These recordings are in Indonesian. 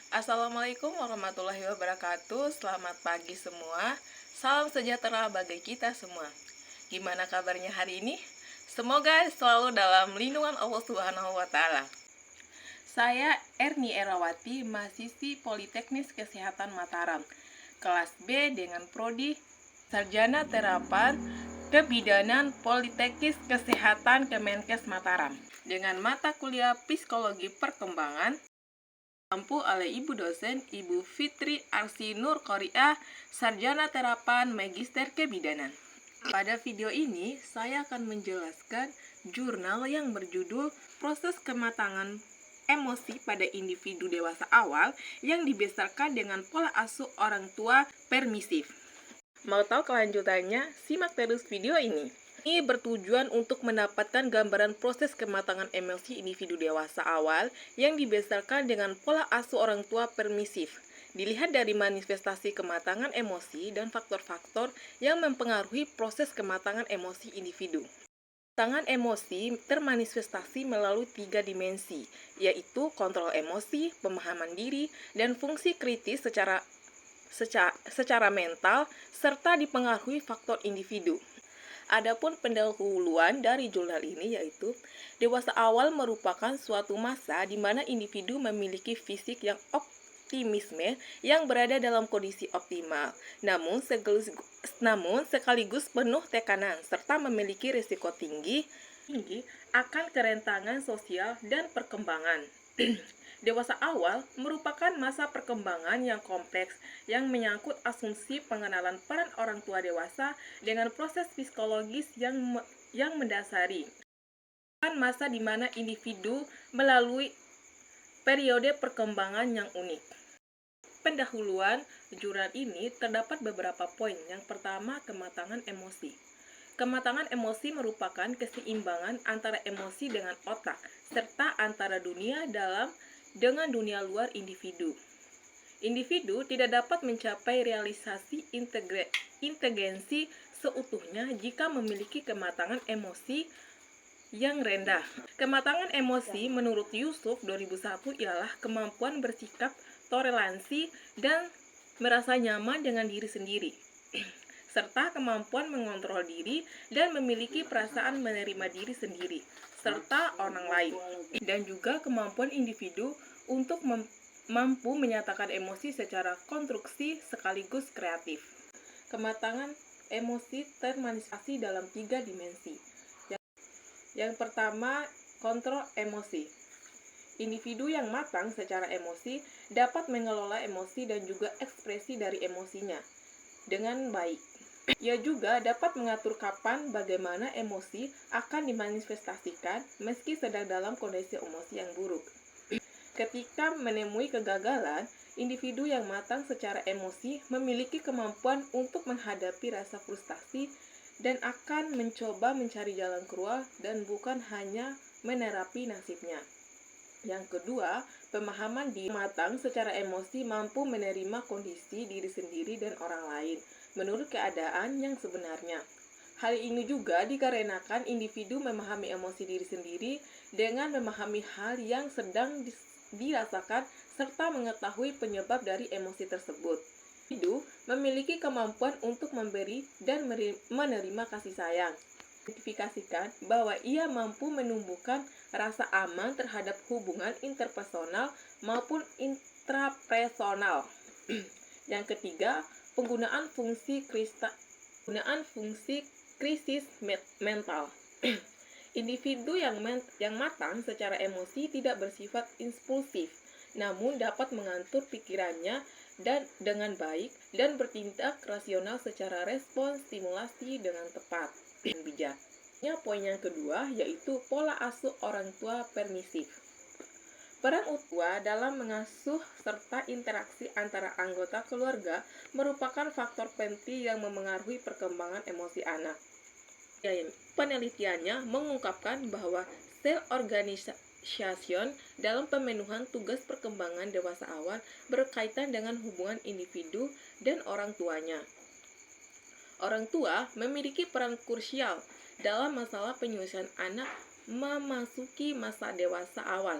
Assalamualaikum warahmatullahi wabarakatuh. Selamat pagi semua. Salam sejahtera bagi kita semua. Gimana kabarnya hari ini? Semoga selalu dalam lindungan Allah Subhanahu wa taala. Saya Erni Erawati, mahasiswi Politeknik Kesehatan Mataram, kelas B dengan prodi Sarjana Terapan Kebidanan Politeknik Kesehatan Kemenkes Mataram, dengan mata kuliah Psikologi Perkembangan oleh Ibu dosen Ibu Fitri Arsi Nur Korea, Sarjana Terapan Magister Kebidanan. Pada video ini, saya akan menjelaskan jurnal yang berjudul Proses Kematangan Emosi pada Individu Dewasa Awal yang dibesarkan dengan pola asuh orang tua permisif. Mau tahu kelanjutannya? Simak terus video ini. Ini bertujuan untuk mendapatkan gambaran proses kematangan emosi individu dewasa awal yang dibesarkan dengan pola asuh orang tua permisif. Dilihat dari manifestasi kematangan emosi dan faktor-faktor yang mempengaruhi proses kematangan emosi individu. Kematangan emosi termanifestasi melalui 3 dimensi, yaitu kontrol emosi, pemahaman diri, dan fungsi kritis secara mental, serta dipengaruhi faktor individu. Adapun pendahuluan dari jurnal ini yaitu, dewasa awal merupakan suatu masa di mana individu memiliki fisik yang optimisme yang berada dalam kondisi optimal, namun sekaligus penuh tekanan serta memiliki risiko tinggi akan kerentanan sosial dan perkembangan. Dewasa awal merupakan masa perkembangan yang kompleks yang menyangkut asumsi pengenalan peran orang tua dewasa dengan proses psikologis yang mendasari. Masa di mana individu melalui periode perkembangan yang unik. Pendahuluan jurnal ini terdapat beberapa poin. Yang pertama, kematangan emosi. Kematangan emosi merupakan keseimbangan antara emosi dengan otak, serta antara dunia dalam dengan dunia luar individu. Individu tidak dapat mencapai realisasi inteligensi seutuhnya jika memiliki kematangan emosi yang rendah. Kematangan emosi menurut Yusuf 2001 ialah kemampuan bersikap toleransi dan merasa nyaman dengan diri sendiri, serta kemampuan mengontrol diri dan memiliki perasaan menerima diri sendiri serta orang lain, dan juga kemampuan individu untuk mampu menyatakan emosi secara konstruksi sekaligus kreatif. Kematangan emosi termanifestasi dalam 3 dimensi. Yang pertama, kontrol emosi. Individu yang matang secara emosi dapat mengelola emosi dan juga ekspresi dari emosinya dengan baik. Ia juga dapat mengatur kapan, bagaimana emosi akan dimanifestasikan meski sedang dalam kondisi emosi yang buruk. Ketika menemui kegagalan, individu yang matang secara emosi memiliki kemampuan untuk menghadapi rasa frustasi dan akan mencoba mencari jalan keluar dan bukan hanya menerapi nasibnya. Yang kedua, pemahaman diri matang secara emosi mampu menerima kondisi diri sendiri dan orang lain menurut keadaan yang sebenarnya. Hal ini juga dikarenakan individu memahami emosi diri sendiri dengan memahami hal yang sedang dirasakan serta mengetahui penyebab dari emosi tersebut. Individu memiliki kemampuan untuk memberi dan menerima kasih sayang. Identifikasikan bahwa ia mampu menumbuhkan rasa aman terhadap hubungan interpersonal maupun intrapersonal. Yang ketiga, penggunaan fungsi krisis mental. Individu yang matang secara emosi tidak bersifat impulsif, namun dapat mengatur pikirannya dan dengan baik dan bertindak rasional secara respons stimulasi dengan tepat dan bijak. Poin yang kedua yaitu pola asuh orang tua permisif. Peran tua dalam mengasuh serta interaksi antara anggota keluarga merupakan faktor penting yang memengaruhi perkembangan emosi anak. Penelitiannya mengungkapkan bahwa sel organisasi dalam pemenuhan tugas perkembangan dewasa awal berkaitan dengan hubungan individu dan orang tuanya. Orang tua memiliki peran krusial dalam masalah penyusuan anak memasuki masa dewasa awal.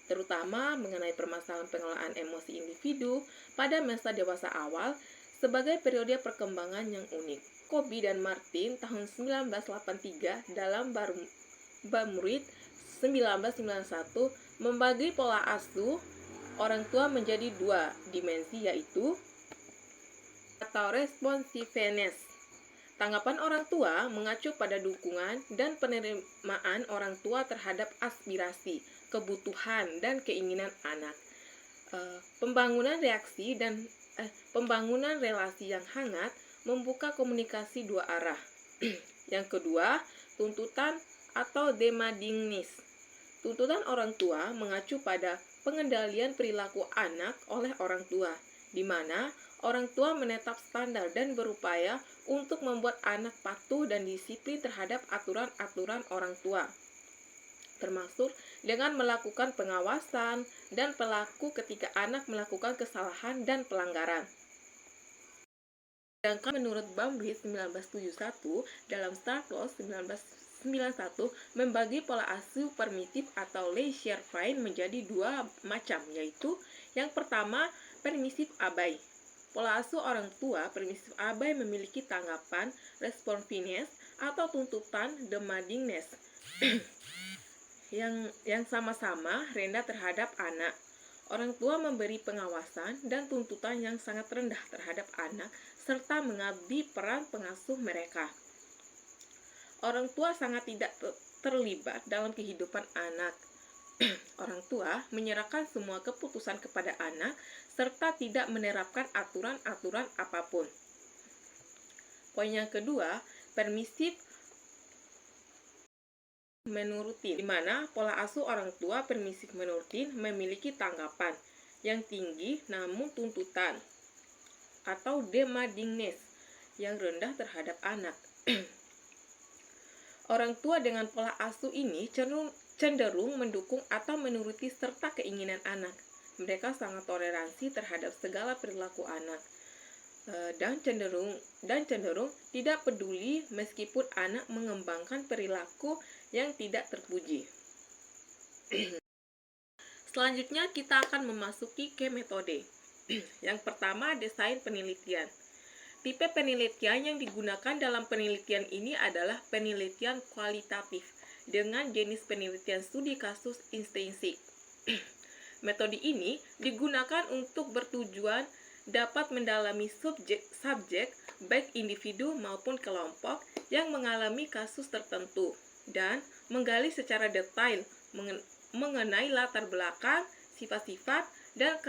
terutama mengenai permasalahan pengelolaan emosi individu pada masa dewasa awal sebagai periode perkembangan yang unik. Kobi dan Martin tahun 1983 dalam Bamurit 1991 membagi pola asuh orang tua menjadi dua dimensi, yaitu atau responsiveness. Tanggapan orang tua mengacu pada dukungan dan penerimaan orang tua terhadap aspirasi, kebutuhan, dan keinginan anak. Pembangunan relasi yang hangat membuka komunikasi dua arah. Yang kedua, tuntutan atau demandingness. Tuntutan orang tua mengacu pada pengendalian perilaku anak oleh orang tua, di mana orang tua menetap standar dan berupaya untuk membuat anak patuh dan disiplin terhadap aturan-aturan orang tua, termasuk dengan melakukan pengawasan dan pelaku ketika anak melakukan kesalahan dan pelanggaran. Sedangkan menurut Baumgart 1971 dalam Star Wars 1991 membagi pola asuh permisif atau laissez-faire menjadi dua macam, yaitu yang pertama permisif abai. Pola asuh orang tua permisif abai memiliki tanggapan responsiveness atau tuntutan demandingness yang sama-sama rendah terhadap anak. Orang tua memberi pengawasan dan tuntutan yang sangat rendah terhadap anak serta mengabdi peran pengasuh mereka. Orang tua sangat tidak terlibat dalam kehidupan anak. Orang tua menyerahkan semua keputusan kepada anak serta tidak menerapkan aturan-aturan apapun. Poin yang kedua, permisif menurutin, di mana pola asuh orang tua permisif menurutin memiliki tanggapan yang tinggi namun tuntutan atau demandingness yang rendah terhadap anak. Orang tua dengan pola asuh ini cenderung mendukung atau menuruti serta keinginan anak. Mereka sangat toleransi terhadap segala perilaku anak dan cenderung tidak peduli meskipun anak mengembangkan perilaku yang tidak terpuji. Selanjutnya kita akan memasuki ke metode. Yang pertama, desain penelitian. Tipe penelitian yang digunakan dalam penelitian ini adalah penelitian kualitatif dengan jenis penelitian studi kasus intrinsik. Metode ini digunakan untuk bertujuan dapat mendalami subjek baik individu maupun kelompok yang mengalami kasus tertentu dan menggali secara detail mengenai latar belakang, sifat-sifat, dan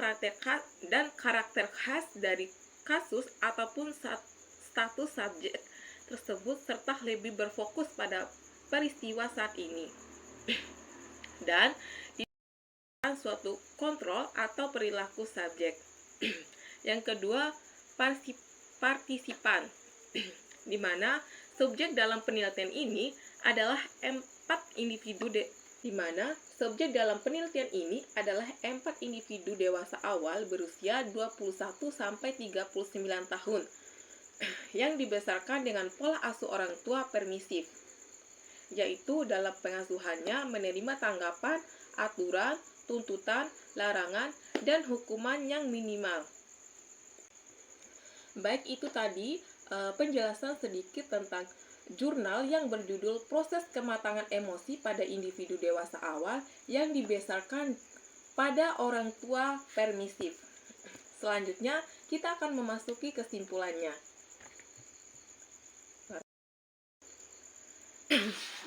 karakter khas dari kasus ataupun status subjek tersebut serta lebih berfokus pada peristiwa saat ini dan tidak suatu kontrol atau perilaku subjek. Yang kedua, partisipan, di mana subjek dalam penelitian ini adalah empat individu dewasa awal berusia 21 sampai 39 tahun yang dibesarkan dengan pola asuh orang tua permisif, yaitu dalam pengasuhannya menerima tanggapan, aturan, tuntutan, larangan, dan hukuman yang minimal. Baik, itu tadi penjelasan sedikit tentang jurnal yang berjudul Proses Kematangan Emosi pada Individu Dewasa Awal yang dibesarkan pada orang tua permisif. Selanjutnya, kita akan memasuki kesimpulannya.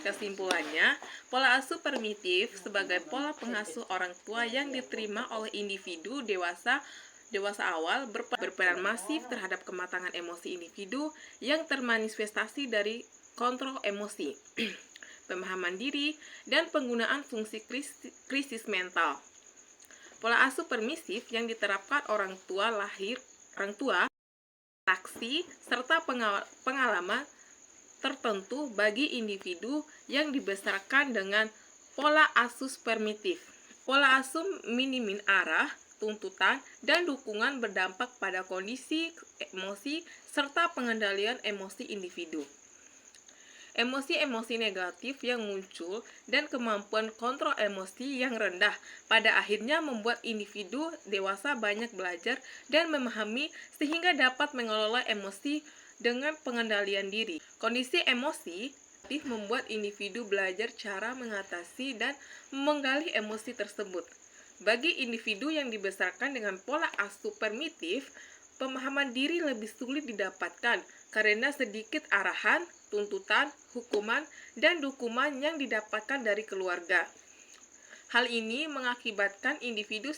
Kesimpulannya, pola asuh permisif sebagai pola pengasuh orang tua yang diterima oleh individu dewasa awal berperan masif terhadap kematangan emosi individu yang termanifestasi dari kontrol emosi, pemahaman diri, dan penggunaan fungsi krisis mental. Pola asuh permisif yang diterapkan orang tua, aksi, serta pengalaman tertentu bagi individu yang dibesarkan dengan pola asuh permisif. Pola asuh minimin arah, tuntutan, dan dukungan berdampak pada kondisi emosi serta pengendalian emosi individu. emosi-emosi negatif yang muncul, dan kemampuan kontrol emosi yang rendah pada akhirnya membuat individu dewasa banyak belajar dan memahami sehingga dapat mengelola emosi dengan pengendalian diri. Kondisi emosi membuat individu belajar cara mengatasi dan menggali emosi tersebut. Bagi individu yang dibesarkan dengan pola asuh primitif, pemahaman diri lebih sulit didapatkan karena sedikit arahan, tuntutan, hukuman, dan dukungan yang didapatkan dari keluarga. Hal ini mengakibatkan individu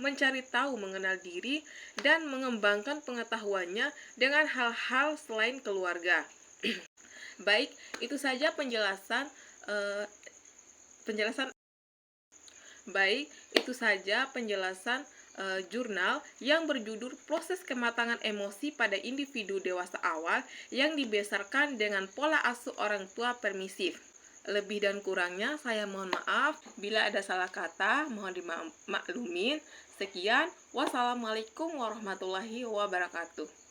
mencari tahu mengenal diri dan mengembangkan pengetahuannya dengan hal-hal selain keluarga. Baik, itu saja penjelasan eh, penjelasan Baik, itu saja penjelasan jurnal yang berjudul Proses Kematangan Emosi pada Individu Dewasa Awal yang dibesarkan dengan pola asuh orang tua permisif. Lebih dan kurangnya saya mohon maaf. Bila ada salah kata, mohon dimaklumin. Sekian, wassalamualaikum warahmatullahi wabarakatuh.